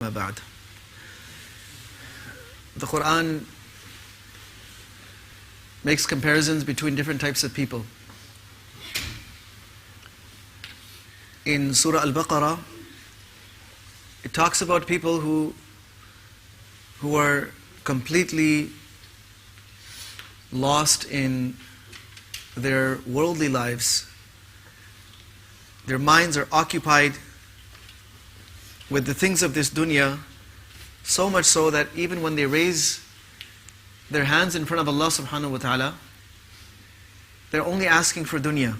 ما بعد. The Quran makes comparisons between different types of people. In Surah Al-Baqara, it talks about people who are completely lost in their worldly lives. Their minds are occupied with the things of this dunya, so much so that even when they raise their hands in front of Allah subhanahu wa ta'ala, they're only asking for dunya.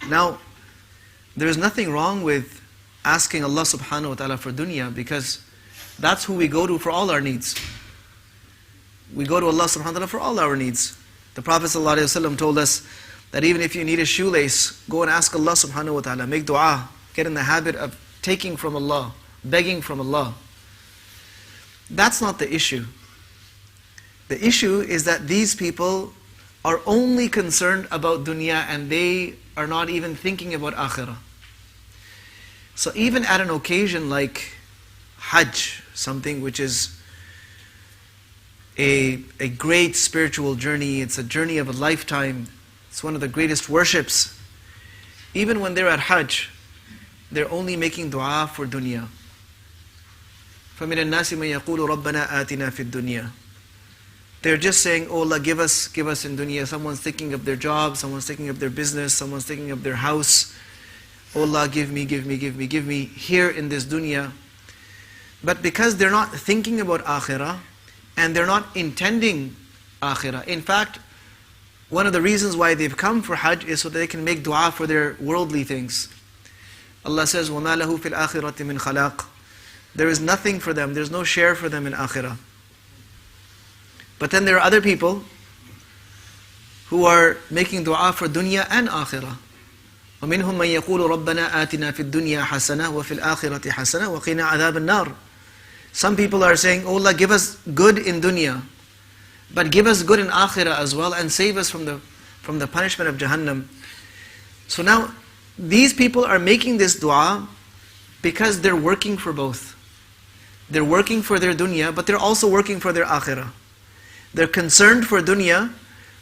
Now, there is nothing wrong with asking Allah subhanahu wa ta'ala for dunya, because that's who we go to for all our needs. We go to Allah subhanahu wa ta'ala for all our needs. The Prophet sallallahu alaihi wasallam told us that even if you need a shoelace, go and ask Allah subhanahu wa ta'ala, make dua, get in the habit of taking from Allah, begging from Allah. That's not the issue. The issue is that these people are only concerned about dunya and they are not even thinking about akhirah. So even at an occasion like Hajj, something which is a great spiritual journey, it's a journey of a lifetime, it's one of the greatest worships. Even when they're at Hajj, they're only making dua for dunya. فَمِنَ النَّاسِ مَنْ يَقُولُ رَبَّنَا آتِنَا فِي الدُّنْيَا. They're just saying, oh Allah, give us in dunya. Someone's thinking of their job, someone's thinking of their business, someone's thinking of their house. Oh Allah, give me here in this dunya. But because they're not thinking about akhirah, and they're not intending akhirah. In fact, one of the reasons why they've come for Hajj is so that they can make dua for their worldly things. Allah says, وَمَا لَهُ فِي الْآخِرَةِ مِنْ خَلَاقٍ. There is nothing for them, there's no share for them in akhirah. But then there are other people who are making dua for dunya and akhirah. وَمِنْهُمْ مَنْ يَقُولُ رَبَّنَا آتِنَا فِي الدُّنْيا حَسَنَةً وَفِي الْآخِرَةِ حَسَنَةً وَقِنَا عَذَابَ النَّارِ. Some people are saying, oh Allah, give us good in dunya, but give us good in akhirah as well, and save us from the punishment of Jahannam. So now, these people are making this dua because they're working for both. They're working for their dunya, but they're also working for their akhirah. They're concerned for dunya,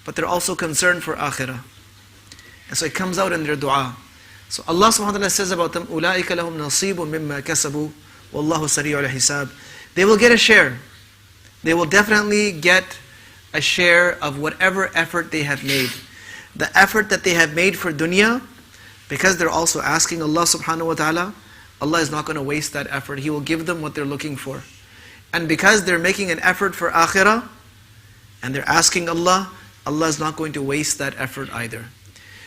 but they're also concerned for akhirah. And so it comes out in their dua. So Allah subhanahu wa ta'ala says about them, أُولَٰئِكَ لَهُمْ نَصِيبٌ مِمَّا كَسَبُوا وَاللَّهُ سَرِيعُ الْحِسَابِ. They will get a share. They will definitely get a share of whatever effort they have made. The effort that they have made for dunya, because they're also asking Allah subhanahu wa ta'ala, Allah is not going to waste that effort. He will give them what they're looking for. And because they're making an effort for akhirah, and they're asking Allah, Allah is not going to waste that effort either.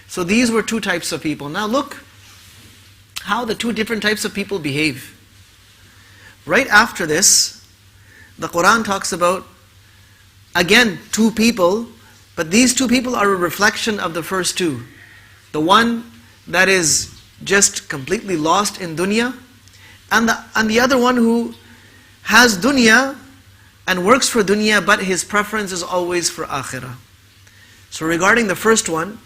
So these were two types of people. Now look how the two different types of people behave. Right after this, the Quran talks about, again, two people, but these two people are a reflection of the first two. The one that is just completely lost in dunya, and the other one who has dunya and works for dunya, but his preference is always for akhirah. So regarding the first one,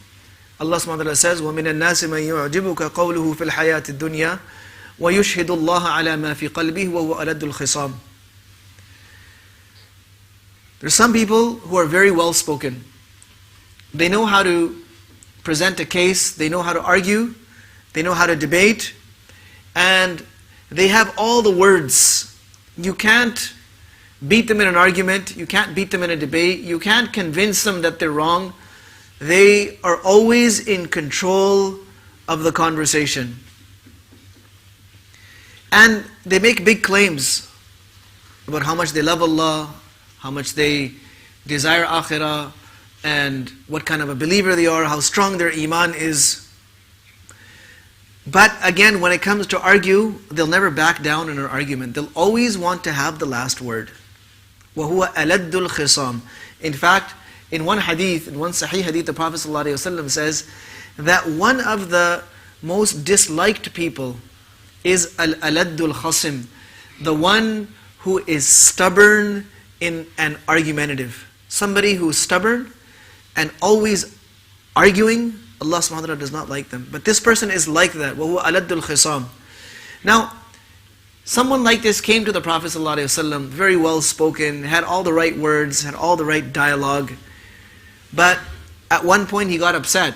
Allah subhanahu wa ta'ala says, وَمِنَ النَّاسِ مَنْ يُعْجِبُكَ قَوْلُهُ فِي الْحَيَاةِ الدُّنْيَا وَيُشْهِدُ اللَّهَ عَلَى مَا فِي قَلْبِهِ وَهُوَ أَلَدُّ الْخِصَامِ. There's some people who are very well spoken. They know how to present a case, they know how to argue, they know how to debate, and they have all the words. You can't beat them in an argument, you can't beat them in a debate, you can't convince them that they're wrong. They are always in control of the conversation. And they make big claims about how much they love Allah, how much they desire akhirah, and what kind of a believer they are, how strong their iman is. But again, when it comes to argue, they'll never back down in an argument. They'll always want to have the last word. وَهُوَ أَلَدُّ الْخِصَامِ. In fact, in one hadith, in one sahih hadith, the Prophet ﷺ says that one of the most disliked people is al-aladul khasim, the one who is stubborn and argumentative. Somebody who is stubborn and always arguing, Allah subhanahu wa ta'ala does not like them. But this person is like that. وَهُوَ أَلَدُّ الْخِصَامِ. Now, Someone like this came to the Prophet ﷺ, very well spoken, had all the right words, had all the right dialogue. But at one point he got upset.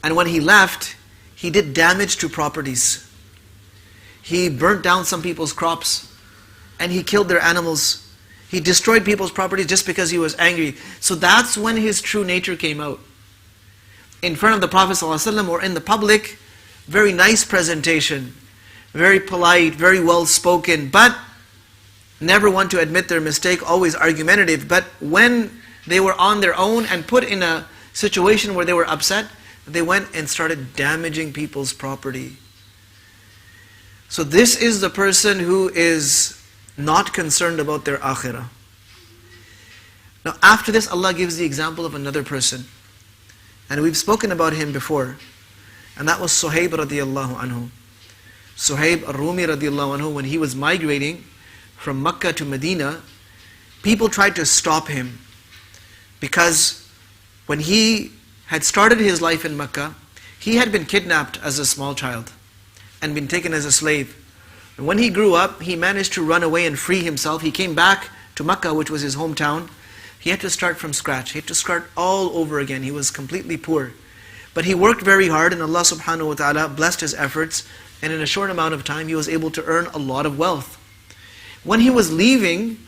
And when he left, he did damage to properties. He burnt down some people's crops, and he killed their animals. He destroyed people's properties just because he was angry. So that's when his true nature came out. In front of the Prophet ﷺ or in the public, very nice presentation, very polite, very well spoken, but never want to admit their mistake, always argumentative. But when they were on their own and put in a situation where they were upset, they went and started damaging people's property. So this is the person who is not concerned about their akhirah. Now after this, Allah gives the example of another person. And we've spoken about him before. And that was Suhaib radiallahu anhu. Suhaib al-Rumi radiallahu anhu, when he was migrating from Makkah to Medina, people tried to stop him. Because when he had started his life in Makkah, he had been kidnapped as a small child and been taken as a slave. And when he grew up, he managed to run away and free himself. He came back to Makkah, which was his hometown. He had to start from scratch. He had to start all over again. He was completely poor. But he worked very hard, and Allah subhanahu wa ta'ala blessed his efforts, and in a short amount of time he was able to earn a lot of wealth. When he was leaving,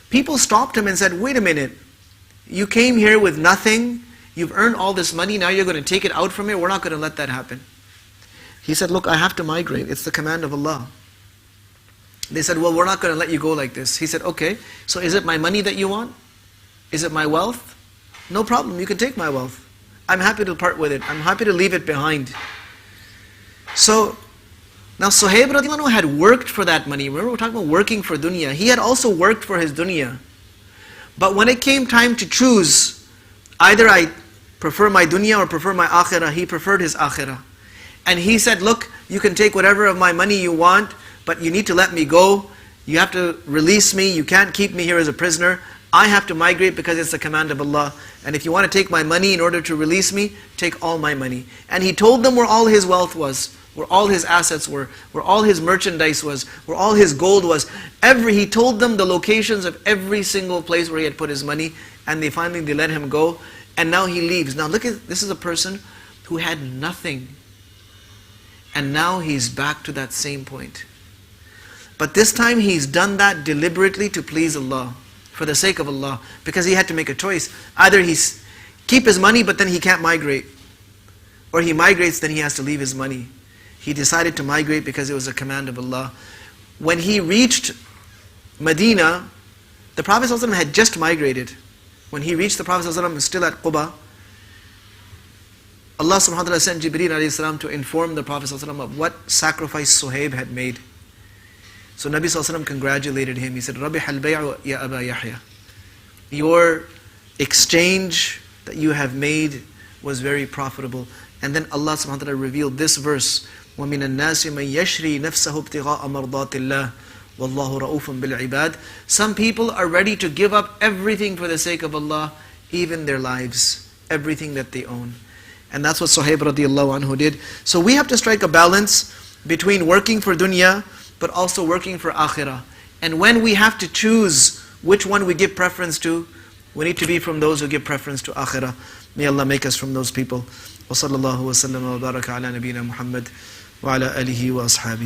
people stopped him and said, wait a minute, you came here with nothing, you've earned all this money, now you're going to take it out from here? We're not going to let that happen. He said, look, I have to migrate. It's the command of Allah. They said, well, we're not going to let you go like this. He said, okay, so is it my money that you want? Is it my wealth? No problem, you can take my wealth. I'm happy to part with it. I'm happy to leave it behind. So, now Suhaib radiallahu anhu had worked for that money. Remember, we're talking about working for dunya. He had also worked for his dunya. But when it came time to choose, either I prefer my dunya or prefer my akhirah, he preferred his akhirah. And he said, look, you can take whatever of my money you want, but you need to let me go. You have to release me. You can't keep me here as a prisoner. I have to migrate because it's the command of Allah. And if you want to take my money in order to release me, take all my money. And he told them where all his wealth was, where all his assets were, where all his merchandise was, where all his gold was. He told them the locations of every single place where he had put his money, and they let him go. And now he leaves. Now look at, this is a person who had nothing. And now he's back to that same point. But this time he's done that deliberately to please Allah, for the sake of Allah, because he had to make a choice. Either he's keep his money, but then he can't migrate, or he migrates, then he has to leave his money. He decided to migrate because it was a command of Allah. When he reached Medina, the Prophet ﷺ had just migrated. When he reached, the Prophet ﷺ was still at Quba. Allah subhanahu wa ta'ala sent Jibreel alayhi salam to inform the Prophet ﷺ of what sacrifice Suhaib had made. So Nabi ﷺ congratulated him. He said, Rabih al-bay'u ya Aba Yahya. Your exchange that you have made was very profitable. And then Allah subhanahu wa ta'ala revealed this verse, وَمِنَ النَّاسِ مَنْ يَشْرِي نَفْسَهُ ابْتِغَاءَ مَرْضَاتِ اللَّهِ وَاللَّهُ رَؤُوفٌ بِالْعِبَادِ. Some people are ready to give up everything for the sake of Allah, even their lives, everything that they own. And that's what Suhaib radiallahu anhu did. So we have to strike a balance between working for dunya, but also working for akhirah. And when we have to choose which one we give preference to, we need to be from those who give preference to akhirah. May Allah make us from those people. وصلى الله وسلم وبارك على نبينا محمد وعلى آله وأصحابه.